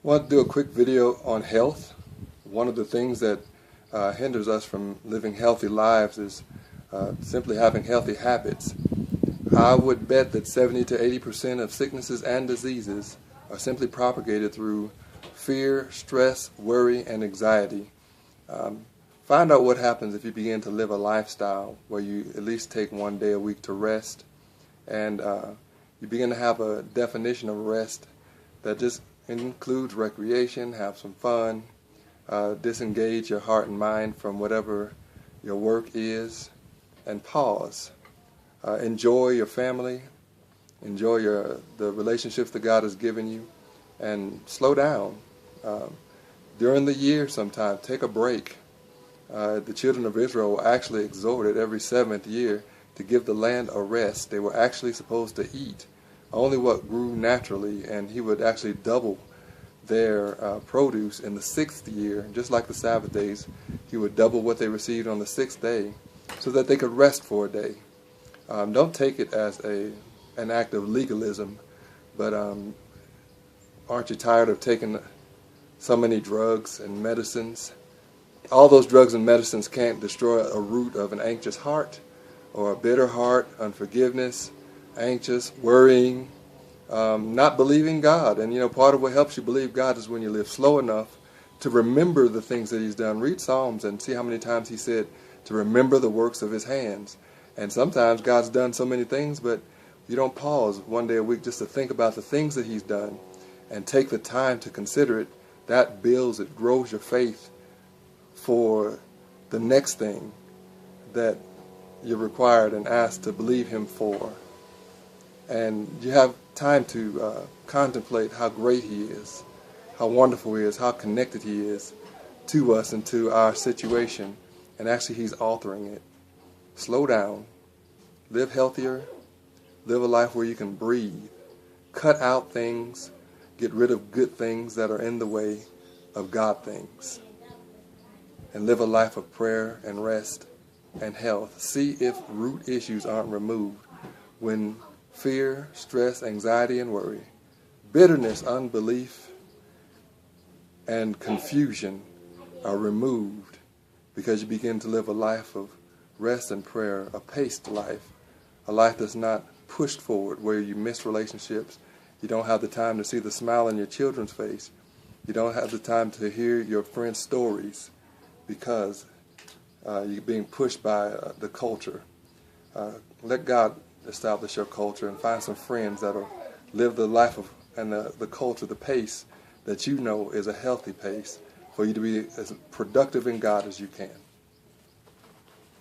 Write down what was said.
Want to do a quick video on health. One of the things that hinders us from living healthy lives is simply having healthy habits. I would bet that 70 to 80% of sicknesses and diseases are simply propagated through fear, stress, worry, and anxiety. Find out what happens if you begin to live a lifestyle where you at least take one day a week to rest, and you begin to have a definition of rest that just includes recreation, have some fun, disengage your heart and mind from whatever your work is, and pause. Enjoy your family, enjoy the relationships that God has given you, and slow down. During the year sometime, take a break. The children of Israel were actually exhorted every seventh year to give the land a rest. They were actually supposed to eat only what grew naturally, and he would actually double their produce in the sixth year. Just like the Sabbath days, he would double what they received on the sixth day so that they could rest for a day. Don't take it as an act of legalism, but aren't you tired of taking so many drugs and medicines? All those drugs and medicines can't destroy a root of an anxious heart or a bitter heart, unforgiveness, anxious, worrying, not believing God. And part of what helps you believe God is when you live slow enough to remember the things that He's done. Read Psalms and see how many times He said to remember the works of His hands. And sometimes God's done so many things, but you don't pause one day a week just to think about the things that He's done and take the time to consider it. That builds, it grows your faith for the next thing that you're required and asked to believe Him for. And you have time to contemplate how great He is, how wonderful He is, how connected He is to us and to our situation. And actually He's altering it. Slow down, live healthier, live a life where you can breathe, cut out things, get rid of good things that are in the way of God things, and live a life of prayer and rest and health. See if root issues aren't removed when fear, stress, anxiety, and worry, bitterness, unbelief, and confusion are removed because you begin to live a life of rest and prayer, a paced life, a life that's not pushed forward, where you miss relationships, you don't have the time to see the smile on your children's face, you don't have the time to hear your friends' stories because you're being pushed by the culture. Let God establish your culture and find some friends that'll live the life of and the culture, the pace that you know is a healthy pace for you to be as productive in God as you can.